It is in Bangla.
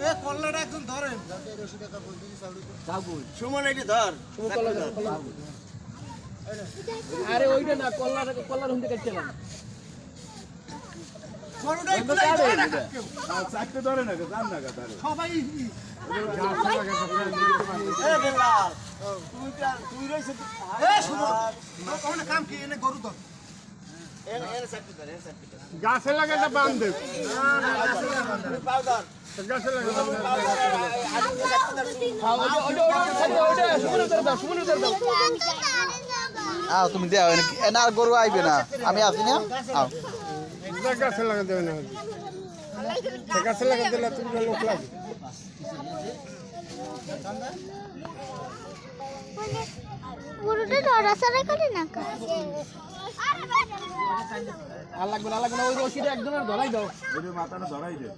এ কল্লাটা একজন ধরেন সুমন এটি ধর আরে ওইটা না কল্লার হুন্ডে কাটছিলাম বড়টাই কুলাই ধরে না কেউ চারটে ধরে না জান না কথা সবাই এ বেলাল তুই রইছ এ সুমন কোন কাম কি এনে গরু ধর এর সাথে ধর এর সাথে ধর গাছে লাগাতে বান্ধে পাউডার গাছে লাগাতে আও তুমি দেও না আর গরু আইবে না আমি আছি না আও গাছে লাগাতে না গাছে লাগাতে দিলে তুমি লোক লাগে পুরোটা নড়াচড়া করে না আর লাগবে না ওই রশিটা একজনের ধরাই দাও মাথাটা ধরাই দে